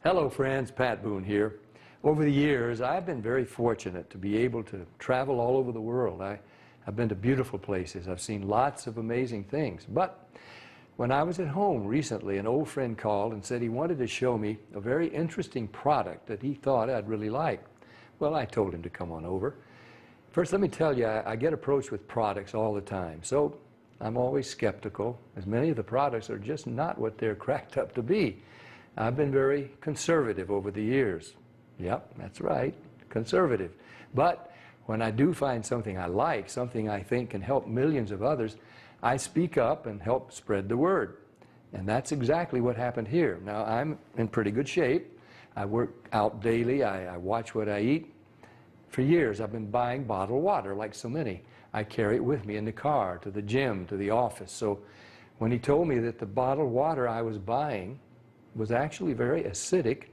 Hello friends, Pat Boone here. Over the years, I've been very fortunate to be able to travel all over the world. I've been to beautiful places. I've seen lots of amazing things. But when I was at home recently, an old friend called and said he wanted to show me a very interesting product that he thought I'd really like. Well, I told him to come on over. First, let me tell you, I get approached with products all the time. So I'm always skeptical, as many of the products are just not what they're cracked up to be. I've been very conservative over the years. Yep, that's right, conservative. But when I do find something I like, something I think can help millions of others, I speak up and help spread the word. And that's exactly what happened here. Now, I'm in pretty good shape. I work out daily. I watch what I eat. For years, I've been buying bottled water, like so many. I carry it with me in the car, to the gym, to the office. So when he told me that the bottled water I was buying was actually very acidic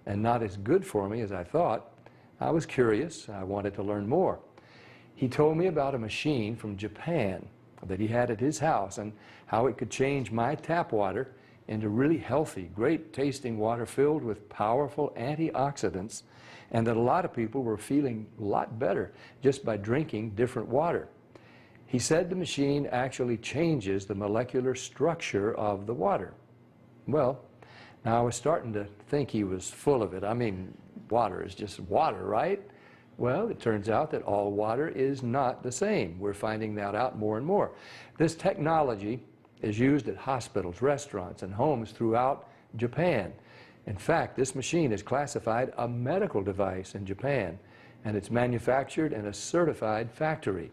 and not as good for me as I thought, I was curious. I wanted to learn more. He told me about a machine from Japan that he had at his house and how it could change my tap water into really healthy, great tasting water filled with powerful antioxidants, and that a lot of people were feeling a lot better just by drinking different water. He said the machine actually changes the molecular structure of the water. Well, now I was starting to think he was full of it. I mean, water is just water, right? Well, it turns out that all water is not the same. We're finding that out more and more. This technology is used at hospitals, restaurants, and homes throughout Japan. In fact, this machine is classified a medical device in Japan, and it's manufactured in a certified factory.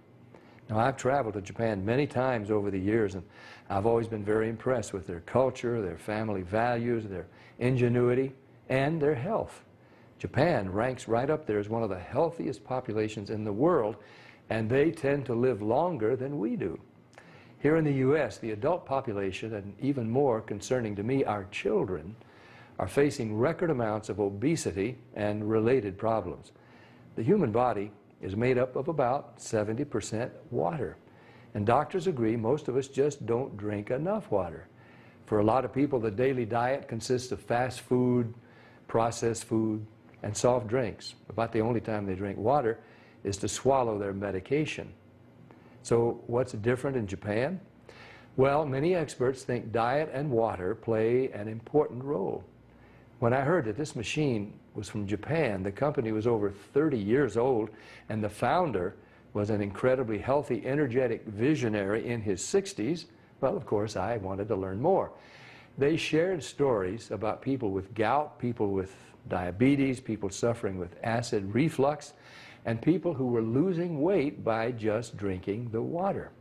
Now, I've traveled to Japan many times over the years, and I've always been very impressed with their culture, their family values, their ingenuity, and their health. Japan ranks right up there as one of the healthiest populations in the world, and they tend to live longer than we do. Here in the U.S., the adult population, and even more concerning to me, our children, are facing record amounts of obesity and related problems. The human body is made up of about 70% water. And doctors agree most of us just don't drink enough water. For a lot of people, the daily diet consists of fast food, processed food, and soft drinks. About the only time they drink water is to swallow their medication. So what's different in Japan? Well, many experts think diet and water play an important role. When I heard that this machine was from Japan, the company was over 30 years old, and the founder was an incredibly healthy, energetic visionary in his 60s, well, of course, I wanted to learn more. They shared stories about people with gout, people with diabetes, people suffering with acid reflux, and people who were losing weight by just drinking the water.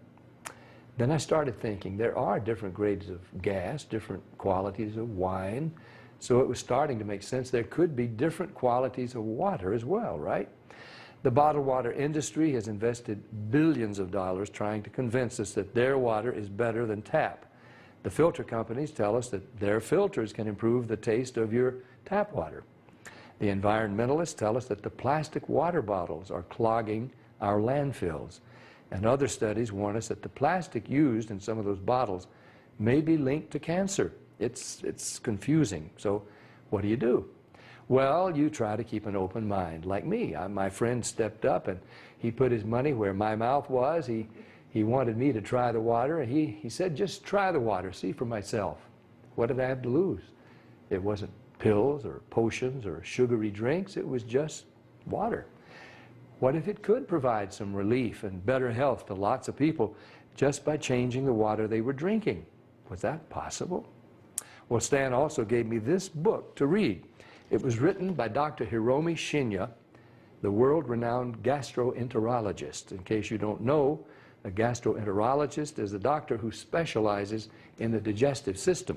Then I started thinking there are different grades of gas, different qualities of wine, so it was starting to make sense there could be different qualities of water as well, right? The bottled water industry has invested billions of dollars trying to convince us that their water is better than tap. The filter companies tell us that their filters can improve the taste of your tap water. The environmentalists tell us that the plastic water bottles are clogging our landfills. And other studies warn us that the plastic used in some of those bottles may be linked to cancer. It's confusing. So what do? Well, you try to keep an open mind. Like me, my friend stepped up and he put his money where my mouth was. He wanted me to try the water, and he said, just try the water, see for myself. What did I have to lose? It wasn't pills or potions or sugary drinks. It was just water. What if it could provide some relief and better health to lots of people just by changing the water they were drinking? Was that possible? Well, Stan also gave me this book to read. It was written by Dr. Hiromi Shinya, the world-renowned gastroenterologist. In case you don't know, a gastroenterologist is a doctor who specializes in the digestive system.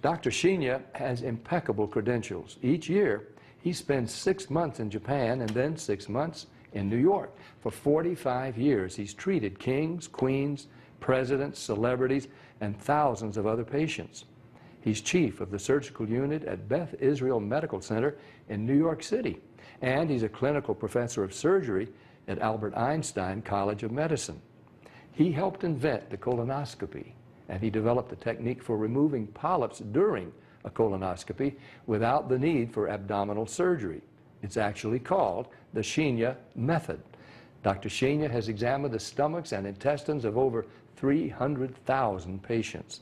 Dr. Shinya has impeccable credentials. Each year, he spends 6 months in Japan and then 6 months in New York. For 45 years, he's treated kings, queens, presidents, celebrities, and thousands of other patients. He's chief of the surgical unit at Beth Israel Medical Center in New York City, and he's a clinical professor of surgery at Albert Einstein College of Medicine. He helped invent the colonoscopy, and he developed the technique for removing polyps during a colonoscopy without the need for abdominal surgery. It's actually called the Shinya method. Dr. Shinya has examined the stomachs and intestines of over 300,000 patients.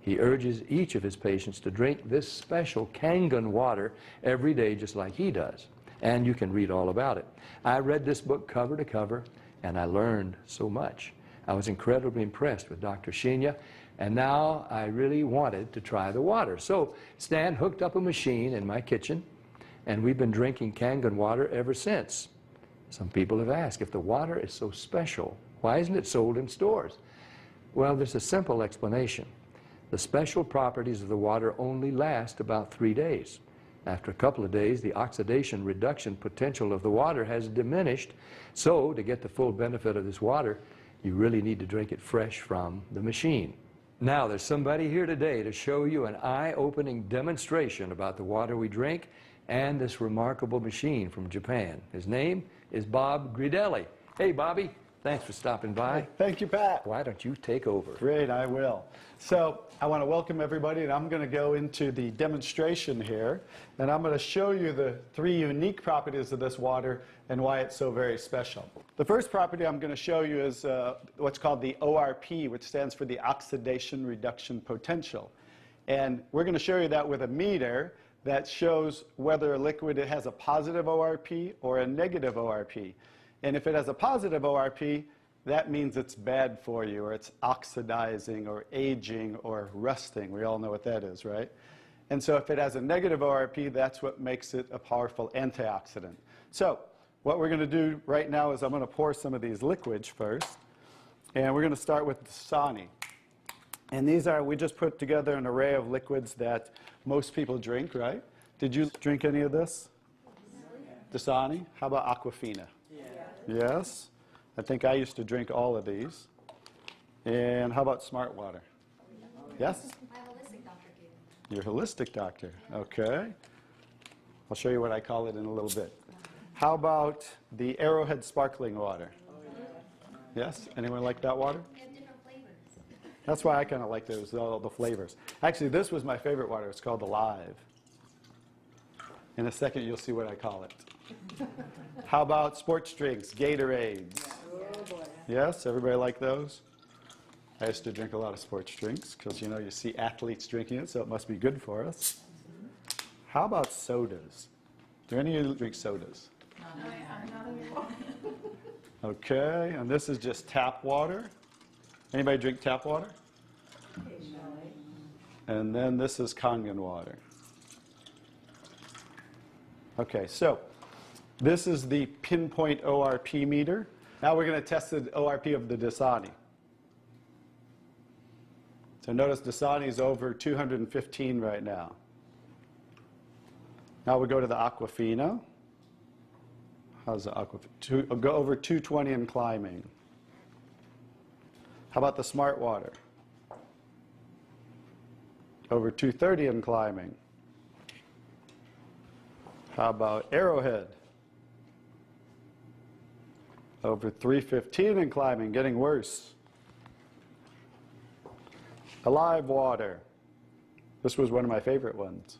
He urges each of his patients to drink this special Kangen water every day just like he does. And you can read all about it. I read this book cover to cover, and I learned so much. I was incredibly impressed with Dr. Shinya, and now I really wanted to try the water. So Stan hooked up a machine in my kitchen, and we've been drinking Kangen water ever since. Some people have asked, if the water is so special, why isn't it sold in stores? Well, there's a simple explanation. The special properties of the water only last about 3 days. After a couple of days, the oxidation reduction potential of the water has diminished. So, to get the full benefit of this water, you really need to drink it fresh from the machine. Now, there's somebody here today to show you an eye-opening demonstration about the water we drink and this remarkable machine from Japan. His name is Bob Gridelli. Hey, Bobby. Thanks for stopping by. Thank you, Pat. Why don't you take over? Great, I will. So I want to welcome everybody, and I'm going to go into the demonstration here, and I'm going to show you the 3 unique properties of this water and why it's so very special. The first property I'm going to show you is what's called the ORP, which stands for the oxidation reduction potential. And we're going to show you that with a meter that shows whether a liquid has a positive ORP or a negative ORP. And if it has a positive ORP, that means it's bad for you, or it's oxidizing, or aging, or rusting. We all know what that is, right? And so if it has a negative ORP, that's what makes it a powerful antioxidant. So what we're going to do right now is I'm going to pour some of these liquids first. And we're going to start with Dasani. And these are, we just put together an array of liquids that most people drink, right? Did you drink any of this? Dasani? How about Aquafina? Yes. I think I used to drink all of these. And how about Smart Water? Yes? My holistic doctor gave me. Your holistic doctor. Okay. I'll show you what I call it in a little bit. How about the Arrowhead sparkling water? Yes? Anyone like that water? They have different flavors. That's why I kind of like those, all the flavors. Actually, this was my favorite water. It's called Alive. In a second, you'll see what I call it. How about sports drinks, Gatorades? Yes, everybody like those? I used to drink a lot of sports drinks because, you know, you see athletes drinking it, so it must be good for us. How about sodas? Do any of you drink sodas? Okay, and this is just tap water. Anybody drink tap water? And then this is Kangen water. Okay, so this is the pinpoint ORP meter. Now we're going to test the ORP of the Dasani. So notice Dasani is over 215 right now. Now we go to the Aquafina. How's the Aquafina? Go over 220 and climbing. How about the Smart Water? Over 230 and climbing. How about Arrowhead? Over 315 and climbing, getting worse. Alive Water. This was one of my favorite ones.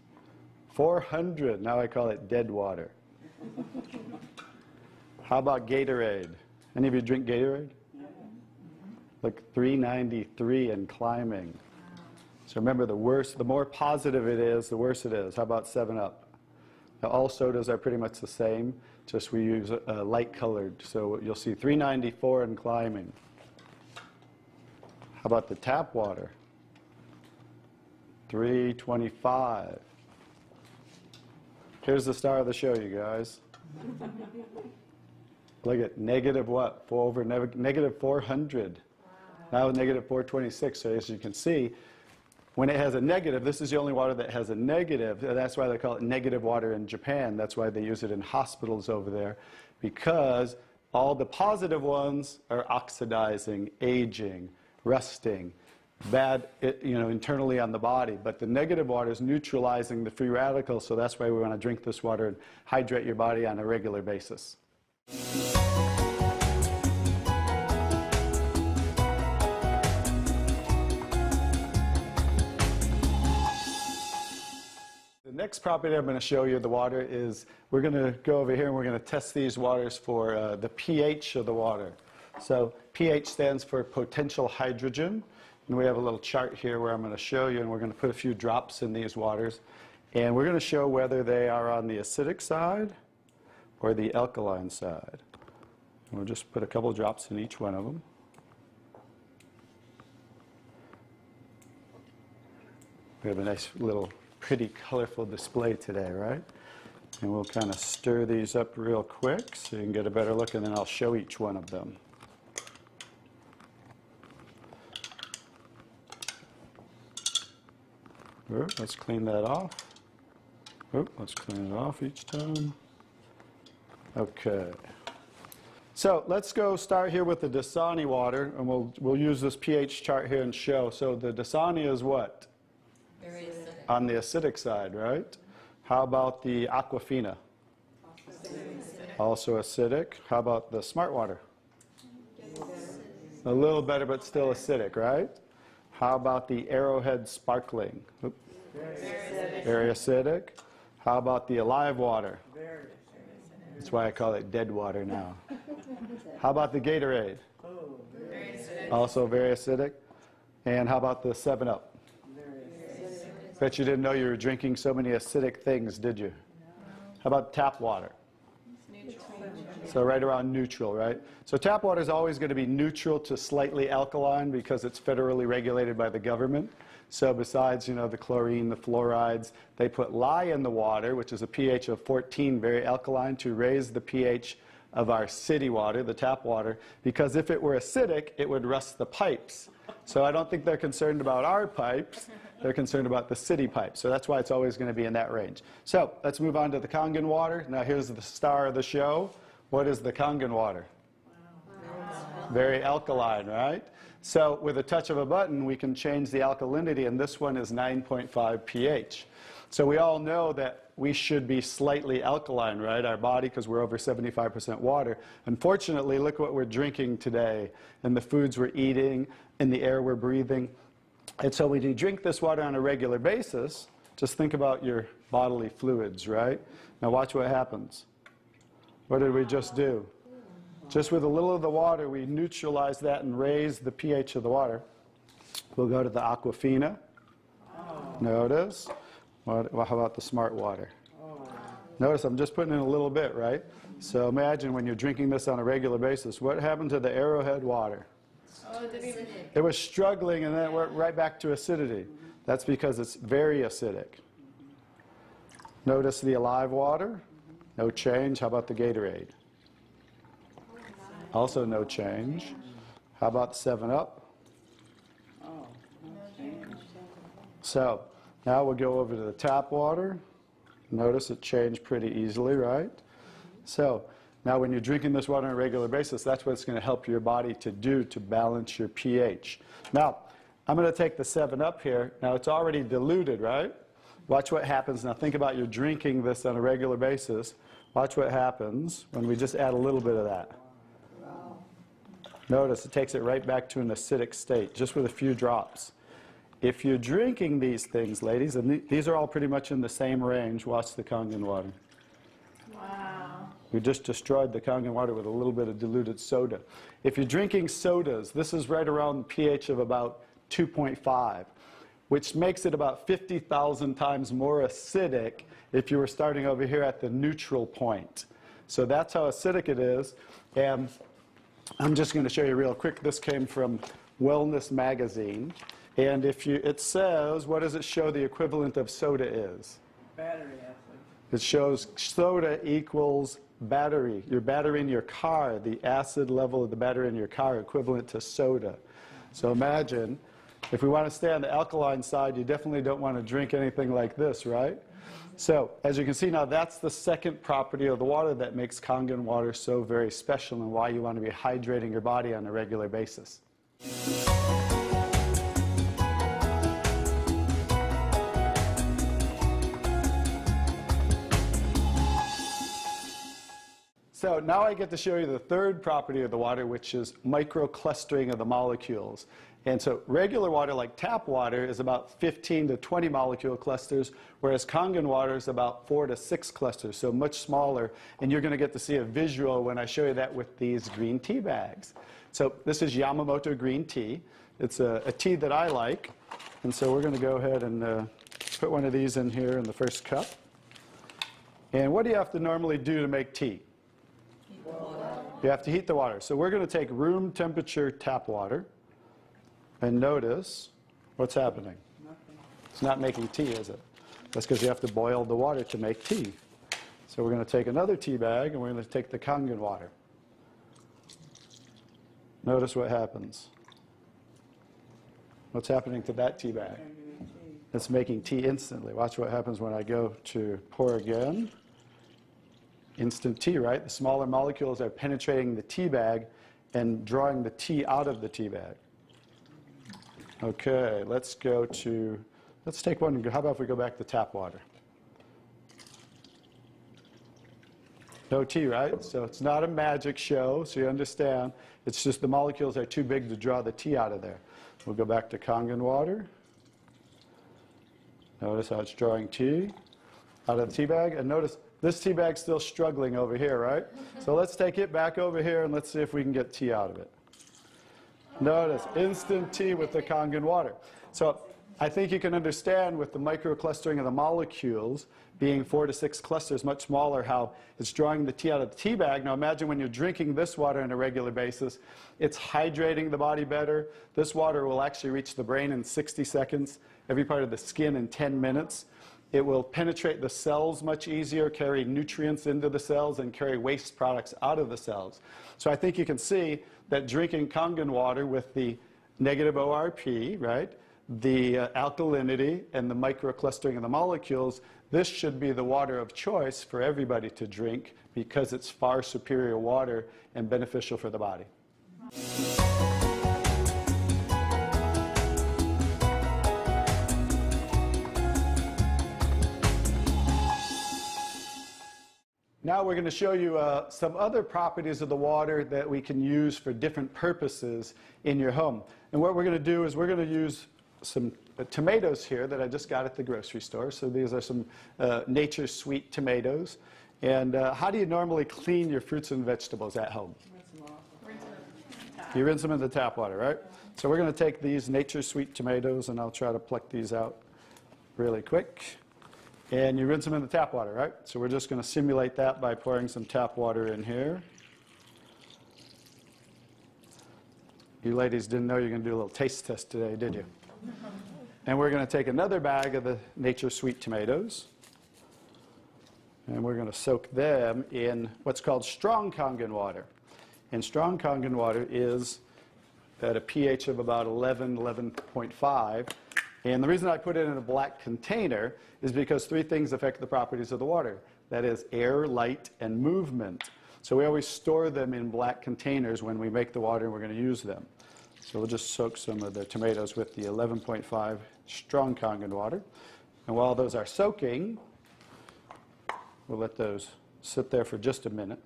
400, now I call it dead water. How about Gatorade? Any of you drink Gatorade? Like 393 and climbing. So remember, the worse, the more positive it is, the worse it is. How about 7-Up? Now, all sodas are pretty much the same, just we use light colored. So you'll see 394 and climbing. How about the tap water? 325. Here's the star of the show, you guys. Look at negative what? Negative 400. Now negative 426. So as you can see, when it has a negative, this is the only water that has a negative. That's why they call it negative water in Japan. That's why they use it in hospitals over there, because all the positive ones are oxidizing, aging, rusting, bad, internally on the body. But the negative water is neutralizing the free radicals, so that's why we want to drink this water and hydrate your body on a regular basis. next property I'm going to show you the water is, we're going to go over here and we're going to test these waters for the pH of the water. So pH stands for potential hydrogen. And we have a little chart here where I'm going to show you, and we're going to put a few drops in these waters. And we're going to show whether they are on the acidic side or the alkaline side. And we'll just put a couple drops in each one of them. We have a nice little pretty colorful display today, right? And we'll kind of stir these up real quick so you can get a better look, and then I'll show each one of them. Let's clean that off. Let's clean it off each time. Okay. So let's go start here with the Dasani water, and we'll use this pH chart here and show. So the Dasani is what? Very acidic. On the acidic side, right? How about the Aquafina? Also acidic. How about the Smart Water? A little better, but still acidic, right? How about the Arrowhead Sparkling? Very acidic. How about the Alive Water? That's why I call it dead water now. How about the Gatorade? Also very acidic. And how about the 7-Up? Bet you didn't know you were drinking so many acidic things, did you? How about tap water? So right around neutral, right? So tap water is always going to be neutral to slightly alkaline because it's federally regulated by the government. So besides, you know, the chlorine, the fluorides, they put lye in the water, which is a pH of 14, very alkaline, to raise the pH of our city water, the tap water, because if it were acidic, it would rust the pipes. So I don't think they're concerned about our pipes. They're concerned about the city pipes. So that's why it's always going to be in that range. So let's move on to the Kangen water. Now here's the star of the show. What is the Kangen water? Very alkaline, right? So with a touch of a button, we can change the alkalinity, and this one is 9.5 pH. So we all know that we should be slightly alkaline, right? Our body, because we're over 75% water. Unfortunately, look what we're drinking today, and the foods we're eating, and the air we're breathing. And so when you drink this water on a regular basis, just think about your bodily fluids, right? Now watch what happens. What did we just do? Just with a little of the water, we neutralize that and raise the pH of the water. We'll go to the Aquafina. Notice. How about the Smart Water? Notice I'm just putting in a little bit, right? So imagine when you're drinking this on a regular basis, what happened to the Arrowhead water? It was struggling, and then it went right back to acidity. That's because it's very acidic. Notice the Alive water. No change. How about the Gatorade? Also no change. How about the 7-Up? So now we'll go over to the tap water. Notice it changed pretty easily, right? So now when you're drinking this water on a regular basis, that's what it's going to help your body to do to balance your pH. Now, I'm going to take the 7-Up here. Now it's already diluted, right? Watch what happens. Now think about you're drinking this on a regular basis. Watch what happens when we just add a little bit of that. Notice it takes it right back to an acidic state, just with a few drops. If you're drinking these things, ladies, and these are all pretty much in the same range, watch the Kangen water. Wow. We just destroyed the Kangen water with a little bit of diluted soda. If you're drinking sodas, this is right around pH of about 2.5, which makes it about 50,000 times more acidic if you were starting over here at the neutral point. So that's how acidic it is. And I'm just going to show you real quick. This came from Wellness Magazine. And it says, what does it show the equivalent of soda is? Battery acid. It shows soda equals battery. Your battery in your car, the acid level of the battery in your car equivalent to soda. So imagine, if we want to stay on the alkaline side, you definitely don't want to drink anything like this, right? So as you can see now, that's the second property of the water that makes Kangen water so very special and why you want to be hydrating your body on a regular basis. So now I get to show you the third property of the water, which is microclustering of the molecules. And so regular water, like tap water, is about 15 to 20 molecule clusters, whereas Kangen water is about 4 to 6 clusters, so much smaller. And you're going to get to see a visual when I show you that with these green tea bags. So this is Yamamoto green tea. It's a tea that I like. And so we're going to go ahead and put one of these in here in the first cup. And what do you have to normally do to make tea? Heat the water. You have to heat the water. So we're going to take room temperature tap water. And notice what's happening. Nothing. It's not making tea, is it? That's because you have to boil the water to make tea. So we're going to take another tea bag, and we're going to take the Kangen water. Notice what happens. What's happening to that tea bag? It's making tea instantly. Watch what happens when I go to pour again. Instant tea, right? The smaller molecules are penetrating the tea bag and drawing the tea out of the tea bag. Okay, let's take one. How about if we go back to tap water? No tea, right? So it's not a magic show, so you understand. It's just the molecules are too big to draw the tea out of there. We'll go back to Kangen water. Notice how it's drawing tea out of the tea bag. And notice this tea bag's still struggling over here, right? So let's take it back over here and let's see if we can get tea out of it. Notice, instant tea with the Kangen water. So I think you can understand with the microclustering of the molecules being 4 to 6 clusters, much smaller, how it's drawing the tea out of the tea bag. Now imagine when you're drinking this water on a regular basis, it's hydrating the body better. This water will actually reach the brain in 60 seconds, every part of the skin in 10 minutes. It will penetrate the cells much easier, carry nutrients into the cells, and carry waste products out of the cells. So I think you can see that drinking Kangen water with the negative ORP, right, the alkalinity, and the microclustering of the molecules, this should be the water of choice for everybody to drink because it's far superior water and beneficial for the body. Now we're going to show you some other properties of the water that we can use for different purposes in your home. And what we're going to do is we're going to use some tomatoes here that I just got at the grocery store. So these are some Nature's Sweet tomatoes. And how do you normally clean your fruits and vegetables at home? You rinse them in the tap water, right? So we're going to take these Nature's Sweet tomatoes, and I'll try to pluck these out really quick. And you rinse them in the tap water, right? So we're just going to simulate that by pouring some tap water in here. You ladies didn't know you were going to do a little taste test today, did you? And we're going to take another bag of the Nature's Sweet tomatoes. And we're going to soak them in what's called strong Kangen water. And strong Kangen water is at a pH of about 11, 11.5. And the reason I put it in a black container is because 3 things affect the properties of the water. That is air, light, and movement. So we always store them in black containers when we make the water and we're going to use them. So we'll just soak some of the tomatoes with the 11.5 strong Kangen water. And while those are soaking, we'll let those sit there for just a minute.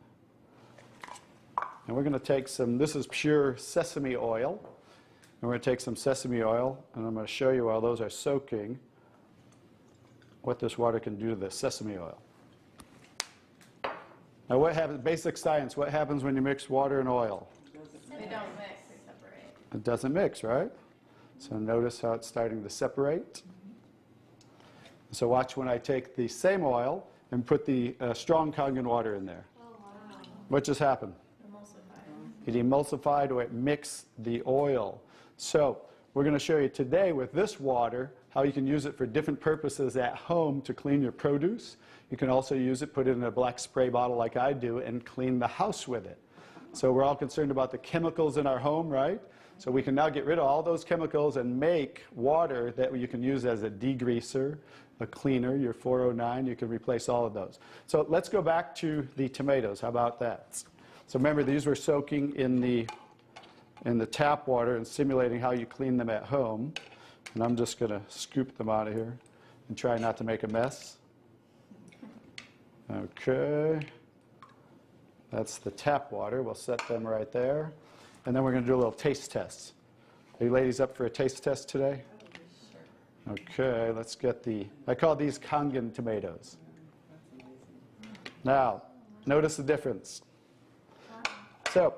And we're going to take some, this is pure sesame oil. And we're going to take some sesame oil, and I'm going to show you while those are soaking what this water can do to the sesame oil. Now what happens, basic science, what happens when you mix water and oil? They don't mix, they separate. It doesn't mix, right? So notice how it's starting to separate. So watch when I take the same oil and put the strong Kangen water in there. Oh, wow. What just happened? Emulsified. It emulsified or it mixed the oil. So we're going to show you today with this water how you can use it for different purposes at home to clean your produce. You can also use it, put it in a black spray bottle like I do, and clean the house with it. So we're all concerned about the chemicals in our home, right? So we can now get rid of all those chemicals and make water that you can use as a degreaser, a cleaner, your 409. You can replace all of those. So let's go back to the tomatoes. How about that? So remember, these were soaking in the tap water and simulating how you clean them at home. And I'm just going to scoop them out of here and try not to make a mess. Okay. That's the tap water. We'll set them right there. And then we're going to do a little taste test. Are you ladies up for a taste test today? Okay, let's get I call these Kangen tomatoes. Now, notice the difference. So,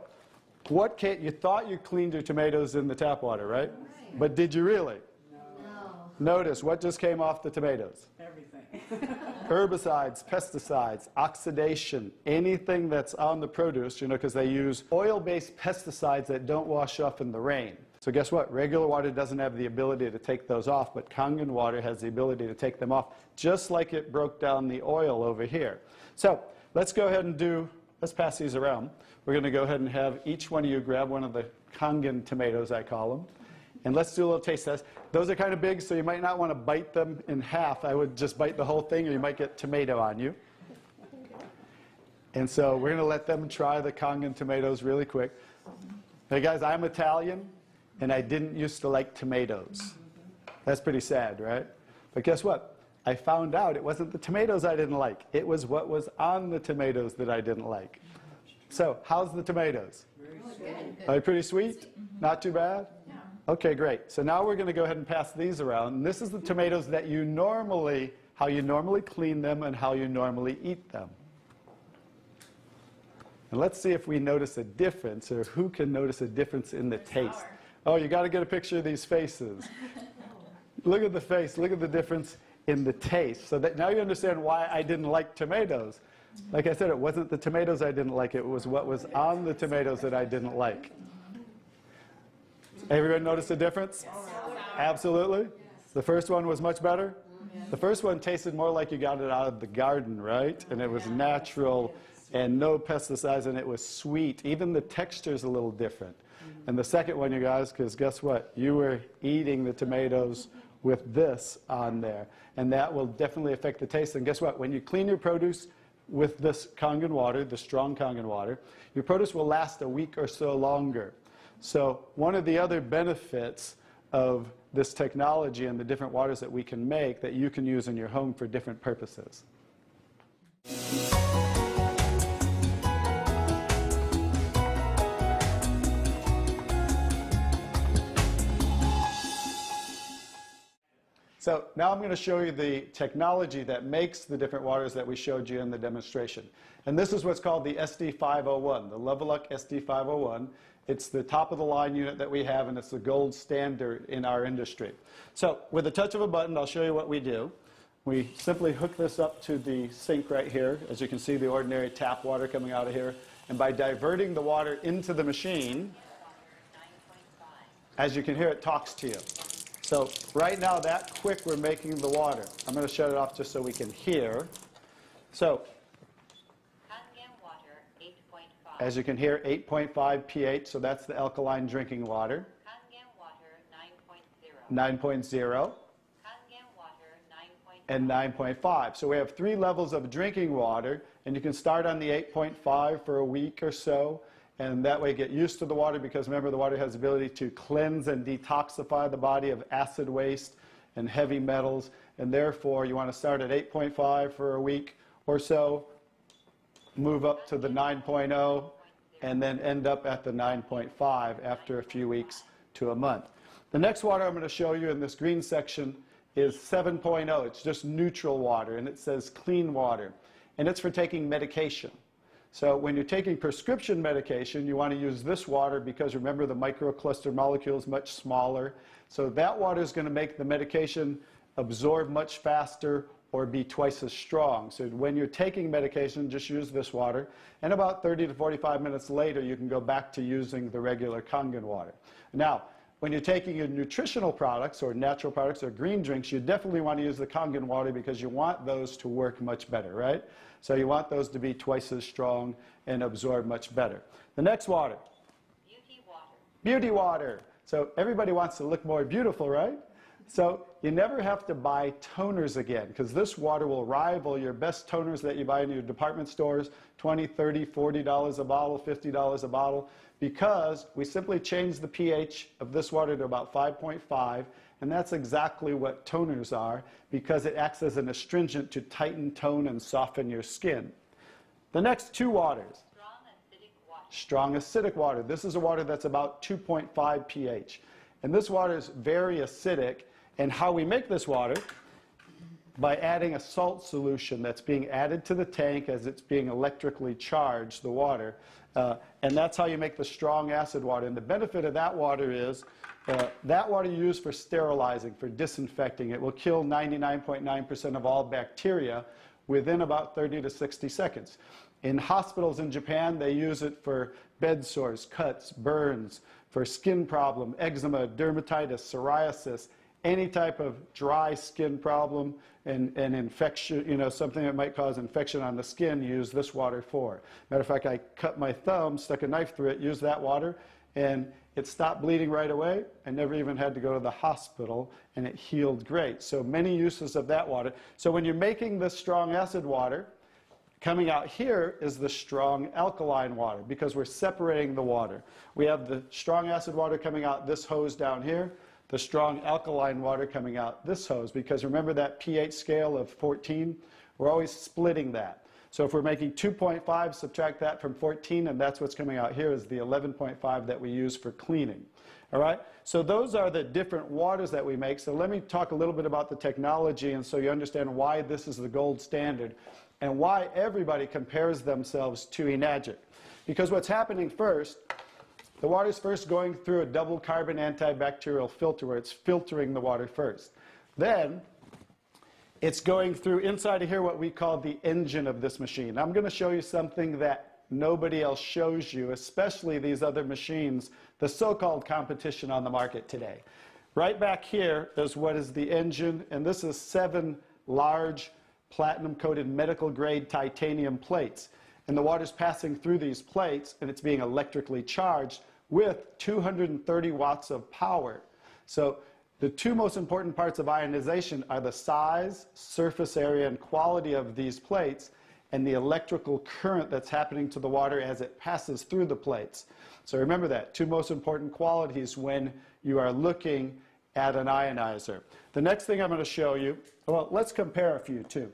you thought you cleaned your tomatoes in the tap water, right? But did you really? No. Notice what just came off the tomatoes. Everything. Herbicides, pesticides, oxidation, anything that's on the produce, because they use oil-based pesticides that don't wash off in the rain. So guess what? Regular water doesn't have the ability to take those off, but Kangen water has the ability to take them off, just like it broke down the oil over here. So let's go ahead and let's pass these around. We're going to go ahead and have each one of you grab one of the Kangen tomatoes, I call them. And let's do a little taste test. Those are kind of big, so you might not want to bite them in half. I would just bite the whole thing, or you might get tomato on you. And so we're going to let them try the Kangen tomatoes really quick. Hey guys, I'm Italian, and I didn't used to like tomatoes. That's pretty sad, right? But guess what? I found out it wasn't the tomatoes I didn't like. It was what was on the tomatoes that I didn't like. So, how's the tomatoes? Are they pretty sweet? Not too bad? Okay, great. So now we're going to go ahead and pass these around. And this is the tomatoes that how you normally clean them and how you normally eat them. And let's see if we notice a difference, or who can notice a difference in the taste. Oh, you got to get a picture of these faces. Look at the face. Look at the difference in the taste. So that now you understand why I didn't like tomatoes. Like I said, it wasn't the tomatoes I didn't like. It was what was on the tomatoes that I didn't like. Everyone notice the difference? Absolutely. Yes. The first one was much better? The first one tasted more like you got it out of the garden, right? And it was natural and no pesticides, and it was sweet. Even the texture's a little different. And the second one, you guys, because guess what? You were eating the tomatoes with this on there. And that will definitely affect the taste. And guess what? When you clean your produce with this Kangen water, the strong Kangen water, your produce will last a week or so longer. So one of the other benefits of this technology and the different waters that we can make that you can use in your home for different purposes. So now I'm going to show you the technology that makes the different waters that we showed you in the demonstration. And this is what's called the SD501, the Leveluck SD501. It's the top of the line unit that we have, and it's the gold standard in our industry. So with the touch of a button, I'll show you what we do. We simply hook this up to the sink right here. As you can see, the ordinary tap water coming out of here. And by diverting the water into the machine, as you can hear, it talks to you. So right now, that quick, we're making the water. I'm going to shut it off just so we can hear. So as you can hear, 8.5 pH, so that's the alkaline drinking water. Kangen water 9.0. 9.0. Kangen water 9.5. And 9.5. So we have 3 levels of drinking water, and you can start on the 8.5 for a week or so, and that way get used to the water, because remember, the water has the ability to cleanse and detoxify the body of acid waste and heavy metals, and therefore you want to start at 8.5 for a week or so, move up to the 9.0, and then end up at the 9.5 after a few weeks to a month. The next water I'm going to show you in this green section is 7.0. It's just neutral water, and it says clean water. And it's for taking medication. So when you're taking prescription medication, you want to use this water because, remember, the microcluster molecule is much smaller. So that water is going to make the medication absorb much faster or be twice as strong. So when you're taking medication, just use this water. And about 30 to 45 minutes later, you can go back to using the regular Kangen water. Now, when you're taking your nutritional products or natural products or green drinks, you definitely want to use the Kangen water because you want those to work much better, right? So you want those to be twice as strong and absorb much better. The next water. Beauty water. Beauty water. So everybody wants to look more beautiful, right? So you never have to buy toners again, because this water will rival your best toners that you buy in your department stores, $20, $30, $40 a bottle, $50 a bottle, because we simply change the pH of this water to about 5.5, and that's exactly what toners are, because it acts as an astringent to tighten, tone, and soften your skin. The next 2 waters. Strong and strong acidic water. This is a water that's about 2.5 pH. And this water is very acidic. And how we make this water? By adding a salt solution that's being added to the tank as it's being electrically charged, the water. And that's how you make the strong acid water. And the benefit of that water is that water you use for sterilizing, for disinfecting. It will kill 99.9% of all bacteria within about 30 to 60 seconds. In hospitals in Japan, they use it for bed sores, cuts, burns, for skin problem, eczema, dermatitis, psoriasis, any type of dry skin problem and infection, something that might cause infection on the skin, use this water for. Matter of fact, I cut my thumb, stuck a knife through it, used that water, and it stopped bleeding right away. I never even had to go to the hospital, and it healed great. So many uses of that water. So when you're making this strong acid water, coming out here is the strong alkaline water because we're separating the water. We have the strong acid water coming out this hose down here, the strong alkaline water coming out this hose, because remember that pH scale of 14? We're always splitting that. So if we're making 2.5, subtract that from 14, and that's what's coming out here is the 11.5 that we use for cleaning. All right? So those are the different waters that we make. So let me talk a little bit about the technology, and so you understand why this is the gold standard and why everybody compares themselves to Enagic. Because what's happening first, the water's first going through a double carbon antibacterial filter where it's filtering the water first. Then it's going through inside of here what we call the engine of this machine. I'm going to show you something that nobody else shows you, especially these other machines, the so-called competition on the market today. Right back here is what is the engine, and this is 7 large platinum-coated medical-grade titanium plates. And the water's passing through these plates, and it's being electrically charged with 230 watts of power. So the two most important parts of ionization are the size, surface area, and quality of these plates, and the electrical current that's happening to the water as it passes through the plates. So remember that, two most important qualities when you are looking at an ionizer. The next thing I'm going to show you, well, let's compare a few too.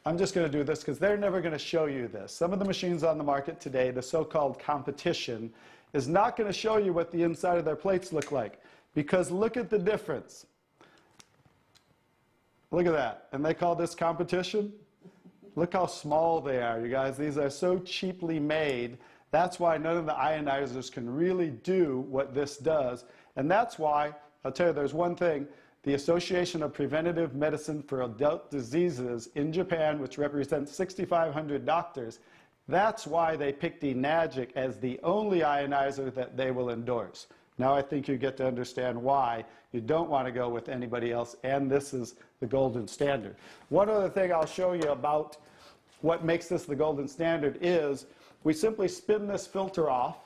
I'm just going to do this because they're never going to show you this. Some of the machines on the market today, the so-called competition, is not going to show you what the inside of their plates look like. Because look at the difference. Look at that. And they call this competition? Look how small they are, you guys. These are so cheaply made. That's why none of the ionizers can really do what this does. And that's why, I'll tell you, there's one thing. The Association of Preventive Medicine for Adult Diseases in Japan, which represents 6,500 doctors, that's why they picked Enagic as the only ionizer that they will endorse. Now I think you get to understand why you don't want to go with anybody else, and this is the golden standard. One other thing I'll show you about what makes this the golden standard is we simply spin this filter off,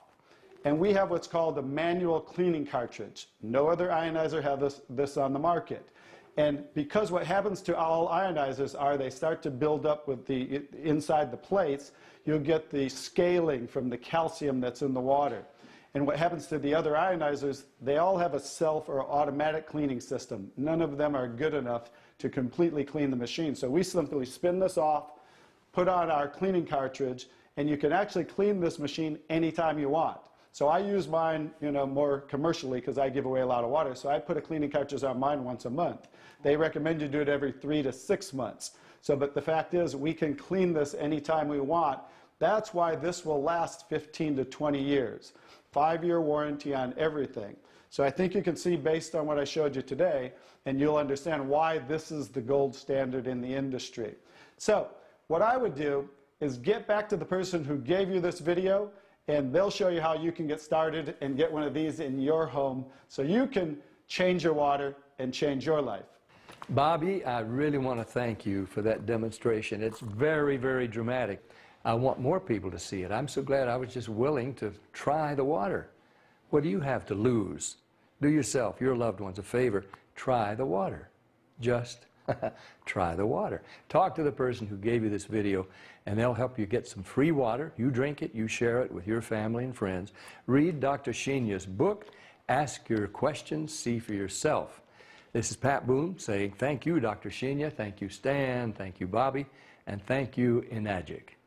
and we have what's called a manual cleaning cartridge. No other ionizer has this on the market. And because what happens to all ionizers are they start to build up with the inside the plates, you'll get the scaling from the calcium that's in the water. And what happens to the other ionizers, they all have a self or automatic cleaning system. None of them are good enough to completely clean the machine. So we simply spin this off, put on our cleaning cartridge, and you can actually clean this machine anytime you want. So I use mine, more commercially because I give away a lot of water. So I put a cleaning cartridge on mine once a month. They recommend you do it every 3 to 6 months. So, but the fact is, we can clean this anytime we want. That's why this will last 15 to 20 years. 5-year warranty on everything. So I think you can see based on what I showed you today, and you'll understand why this is the gold standard in the industry. So what I would do is get back to the person who gave you this video, and they'll show you how you can get started and get one of these in your home so you can change your water and change your life. Bobby, I really want to thank you for that demonstration. It's very, very dramatic. I want more people to see it. I'm so glad I was just willing to try the water. What do you have to lose? Do yourself, your loved ones, a favor. Try the water. Just try the water. Talk to the person who gave you this video, and they'll help you get some free water. You drink it, you share it with your family and friends. Read Dr. Sheenya's book. Ask your questions. See for yourself. This is Pat Boone saying thank you, Dr. Sheenya. Thank you, Stan. Thank you, Bobby. And thank you, Enagic.